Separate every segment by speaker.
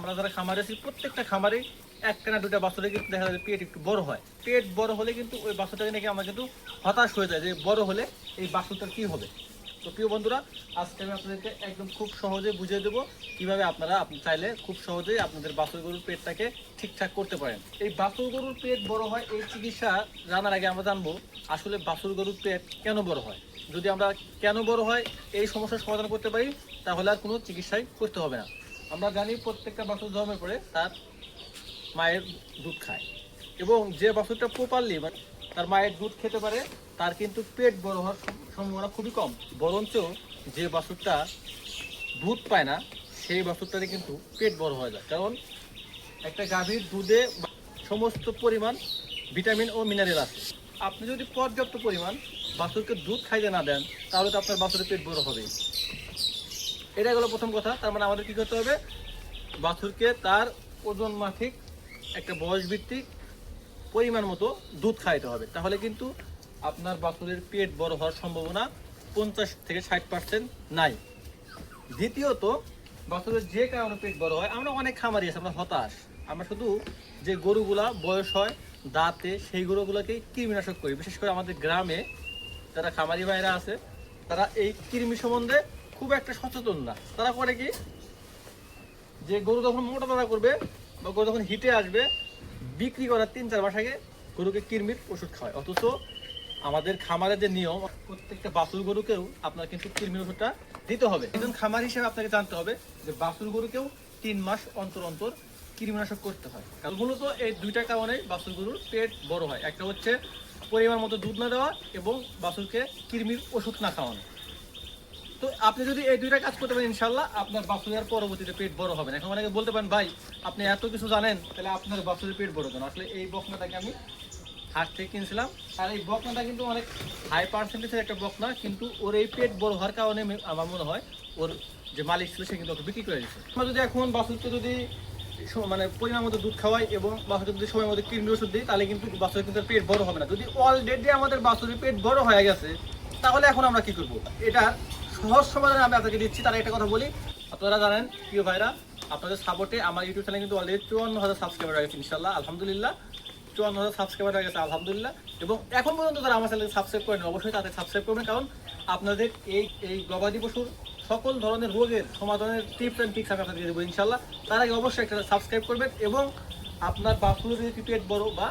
Speaker 1: আমরা যারা খামারে আছি প্রত্যেকটা খামারে একটা না দুটা বাছুরে কিন্তু দেখা যায় পেট একটু বড় হয়। পেট বড় হলে কিন্তু ওই বাছুরটাকে নাকি আমরা কিন্তু হতাশ হয়ে যায় যে বড় হলে এই বাছুরটার কী হবে। তো প্রিয় বন্ধুরা, আজকে আমি আপনাদেরকে একদম খুব সহজে বুঝিয়ে দেবো কিভাবে আপনি চাইলে খুব সহজেই আপনাদের বাছুর গরুর পেটটাকে ঠিকঠাক করতে পারেন। এই বাছুর গরুর পেট বড় হয় এই চিকিৎসা জানার আগে আমরা জানবো আসলে বাছুর গরুর পেট কেন বড় হয়। যদি আমরা কেন বড় হয় এই সমস্যার সমাধান করতে পারি তাহলে আর কোনো চিকিৎসাই করতে হবে না। আমরা জানি প্রত্যেকটা বাছুর জন্মের পরে তার মায়ের দুধ খায় এবং যে বাছুরটা প্রপারলি তার মায়ের দুধ খেতে পারে তার কিন্তু পেট বড় হওয়ার সম্ভাবনা খুবই কম। বরঞ্চ যে বাছুরটা দুধ পায় না সেই বাছুরটারই কিন্তু পেট বড় হয়ে যায়, কারণ একটা গাভীর দুধে সমস্ত পরিমাণ ভিটামিন ও মিনারেল আছে। আপনি যদি পর্যাপ্ত পরিমাণ বাছুরকে দুধ খাইতে না দেন তাহলে তো আপনার বাছুরের পেট বড় হবে। এটা হলো প্রথম কথা। তার মানে আমাদের কী করতে হবে, বাছুরকে তার ওজন মাফিক একটা বয়স ভিত্তিক পরিমাণ মতো দুধ খাইতে হবে, তাহলে কিন্তু আপনার বাছুরের পেট বড় হওয়ার সম্ভাবনা 50 থেকে 60% নাই। দ্বিতীয়ত, বাছুরের যে কারণে পেট বড় হয়, আমরা অনেক খামারি আছে আমরা হতাশ, আমরা শুধু যে গরুগুলা বয়স হয় দাঁতে সেই গরুগুলোকেই কৃমিনাশক করি। বিশেষ করে আমাদের গ্রামে যারা খামারি ভাইরা আছে তারা এই কৃমি সম্বন্ধে খুব একটা সচেতন না। তারা করে কি, যে গরু যখন মোটা তাজা করবে বা গরু যখন হিটে আসবে বিক্রি করার 3-4 মাস আগে গরুকে কৃমির ওষুধ খাওয়ায়। অথচ আমাদের খামারের যে নিয়ম, প্রত্যেকটা বাছুর গরুকেও আপনার কিন্তু কৃমির ওষুধটা দিতে হবে। একজন খামার হিসেবে আপনাকে জানতে হবে যে বাছুর গরুকেও 3 মাস অন্তর অন্তর কৃমিনাশক করতে হয়। কারণ মূলত এই দুইটা কারণে বাছুর গরুর পেট বড় হয়। একটা হচ্ছে পরিমাণ মতো দুধ না দেওয়া এবং বাছুরকে কৃমির ওষুধ না খাওয়ানো। তো আপনি যদি এই দুইটা কাজ করতে পারেন ইনশাল্লাহ আপনার বাছুরের পরবর্তীতে পেট বড় হবে না। এখন অনেকে বলতে পারেন ভাই আপনি এত কিছু জানেন তাহলে আপনার বাছুরের পেট বড় কেন? আসলে এই বকনাটাকে আমি হাট থেকে কিনছিলাম, আর এই বকনাটা কিন্তু অনেক হাই পার্সেন্টেজের একটা বকনা, কিন্তু ওর এই পেট বড় হওয়ার কারণে আমার মনে হয় ওর যে মালিক ছিল সে কিন্তু ওকে বিক্রি করে দিচ্ছে। আমরা যদি এখন বাছুরকে যদি মানে পরিমাণ মতো দুধ খাওয়াই এবং বাছুরকে যদি সময় মতো কৃমি ওষুধ দিই তাহলে কিন্তু বাছুরের কিন্তু পেট বড় হবে না। যদি অলরেডি আমাদের বাছুরের পেট বড় হয়ে গেছে তাহলে এখন আমরা কি করবো, এটা সহজ সমাধান আমি আপনাকে দিচ্ছি। তার একটা কথা বলি, আপনারা জানেন প্রিয় ভাইরা, আপনাদের সাপোর্টে আমার ইউটিউব চ্যানেল কিন্তু অলরেডি 54,000 সাবস্ক্রাইবার হয়ে গেছে ইনশাল্লাহ, আলহামদুলিল্লাহ। 54,000 সাবস্ক্রাইবার হয়ে গেছে আলহামদুলিল্লাহ। এবং এখন পর্যন্ত যারা আমার চ্যানেল সাবস্ক্রাইব করেন অবশ্যই তাদের সাবস্ক্রাইব করবেন, কারণ আপনাদের এই গবাদি পশুর সকল ধরনের রোগের সমাধানের টিপস অ্যান্ড ট্রিক্স আমি আপনাদের দেবো ইনশাল্লাহ। তার আগে অবশ্যই একটা সাবস্ক্রাইব করবেন এবং আপনার বাছুরের যদি পেট বড় বা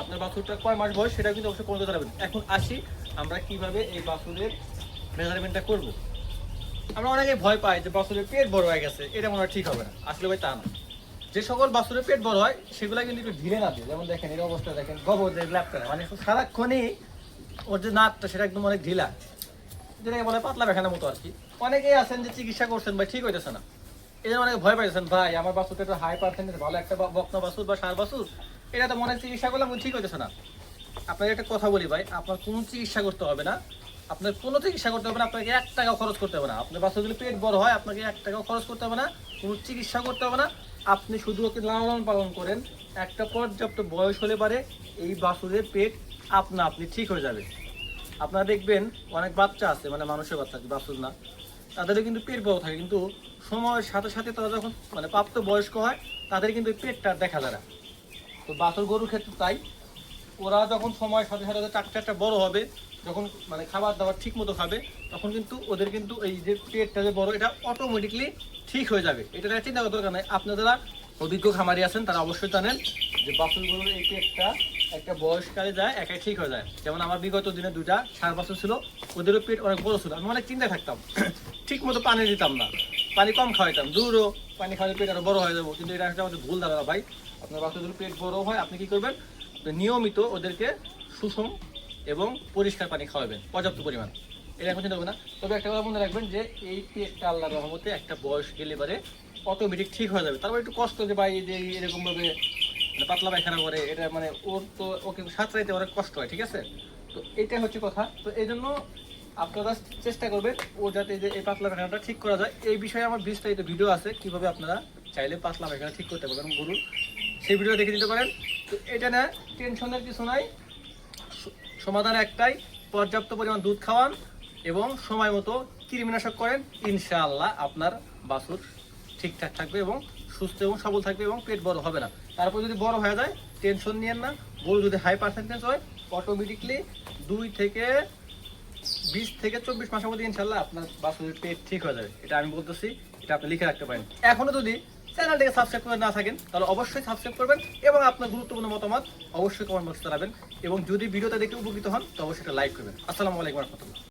Speaker 1: আপনার বাছুরটা কয় মাস বয়স সেটা কিন্তু অবশ্যই কমতে জানাবেন। এখন আসি আমরা কিভাবে এই বাছুরের মেজারমেন্টটা করবো। আমরা অনেকে ভয় পাই যে বাছুরের পেট বড় হয়ে গেছে, এটা মনে হয় ঠিক হবে না। আসলে ভাই তা না। যে সকল বাছুরের পেট বড় হয় সেগুলো কিন্তু একটু ধীরে না দিয়ে, যেমন দেখেন এর অবস্থা দেখেন, গোবর ল্যাপটা মানে সারাক্ষণই ওর যে নাকটা সেটা একদম অনেক ঢিলা, যেটাকে বলে পাতলা পায়খানার মতো আর কি। অনেকেই আছেন যে চিকিৎসা করছেন ভাই ঠিক হইতেছে না, এই জন্য অনেকে ভয় পাইছেন ভাই আমার বাছুরটা একটু হাই পার্সেন্টেজ ভালো একটা বকনা বাছুর বা ষাঁড় বাছুর, এটা তো মনে চিকিৎসা করলাম ঠিক হইতেছে না। আপনাকে একটা কথা বলি ভাই, আপনার কোনো চিকিৎসা করতে হবে না, আপনার কোনো চিকিৎসা করতে হবে না, আপনাকে 1 টাকাও খরচ করতে হবে না। আপনার বাচ্চা যদি পেট বড় হয় আপনাকে 1 টাকাও খরচ করতে হবে না, কোনো চিকিৎসা করতে হবে না। আপনি শুধু ওকে লালন পালন করেন, একটা পর্যাপ্ত বয়স হলে পারে এই বাছুরের পেট আপনি ঠিক হয়ে যাবে। আপনারা দেখবেন অনেক বাচ্চা আছে, মানে মানুষের বাচ্চা বাছুর না, তাদেরও কিন্তু পেট বড় থাকে, কিন্তু সময়ের সাথে সাথে তারা যখন মানে প্রাপ্ত বয়স্ক হয় তাদের কিন্তু পেটটা দেখা যায় না। তো বাছুর গরুর ক্ষেত্রে তাই, ওরা যখন সময়ের সাথে সাথে চাকটা বড় হবে, যখন মানে খাবার দাবার ঠিক মতো খাবে, তখন কিন্তু ওদের কিন্তু এই যে পেটটা যে বড় এটা অটোমেটিকলি ঠিক হয়ে যাবে। এটা চিন্তা করার দরকার নেই। আপনারা যারা অভিজ্ঞ খামারি আছেন তারা অবশ্যই জানেন যে বাছুর গরুর এই পেটটা একটা বয়সকালে যায় একাই ঠিক হয়ে যায়। যেমন আমার বিগত দিনে 2টা ষাঁড় বাছুর ছিল, ওদেরও পেট অনেক বড় ছিল, আমি অনেক চিন্তায় থাকতাম, ঠিক মতো পানি দিতাম না, পানি কম খাওয়াইতাম, দূরও পানি খাওয়ালে পেট আরো বড় হয়ে যাবো। কিন্তু এটা হচ্ছে আমাদের ভুল ধারণা ভাই। আপনার বাছুর পেট বড় হয় আপনি কি করবেন, নিয়মিত ওদেরকে সুষম এবং পরিষ্কার পানি খাওয়াবেন পর্যাপ্ত পরিমাণ, এটা এখন চিন্তা করবেন না। তবে একটা কথা মনে রাখবেন যে এই পেটটা আল্লাহর রহমতে একটা বয়স গেলে পারে অটোমেটিক ঠিক হয়ে যাবে। তারপর একটু কষ্ট যে ভাই যে এরকমভাবে মানে পাতলা পায়খানা করে, এটা মানে ওর তো ওকে সাঁতরাইতে অনেক কষ্ট হয়, ঠিক আছে? তো এইটাই হচ্ছে কথা। তো এই জন্য আপনারা চেষ্টা করবেন ও যাতে যে এই পাতলা পায়খানাটা ঠিক করা যায়। এই বিষয়ে আমার বিস্তারিত ভিডিও আছে কিভাবে আপনারা চাইলে পাতলা পায়খানা ঠিক করতে পারবেন গরুর, সেই ভিডিও দেখে দিতে পারেন। তো এটা না টেনশনের কিছু নাই, সমাধান একটাই, পর্যাপ্ত পরিমাণ দুধ খাওয়ান এবং সময় মতো কৃমিনাশক করেন, ইনশাআল্লাহ আপনার বাছুর ঠিকঠাক থাকবে এবং সুস্থ এবং সবল থাকবে এবং পেট বড় হবে না। তারপর যদি বড় হয়ে যায় টেনশন নিয়েন না, গরু যদি হাই পার্সেন্টেজ হয় অটোমেটিকলি 2 থেকে 20 থেকে 24 মাসের মধ্যে ইনশাল্লাহ আপনার বাছুরের পেট ঠিক হয়ে যাবে। এটা আমি বলতেছি, এটা আপনি লিখে রাখতে পারেন। এখনো যদি চ্যানেলটাকে সাবস্ক্রাইব করে না থাকেন তাহলে অবশ্যই সাবস্ক্রাইব করবেন এবং আপনার গুরুত্বপূর্ণ মতামত অবশ্যই কমেন্ট বক্সে জানাবেন এবং যদি ভিডিওটা দেখে উপকৃত হন তো অবশ্যই একটা লাইক করবেন। আসসালামু আলাইকুম ওয়া রাহমাতুল্লাহ।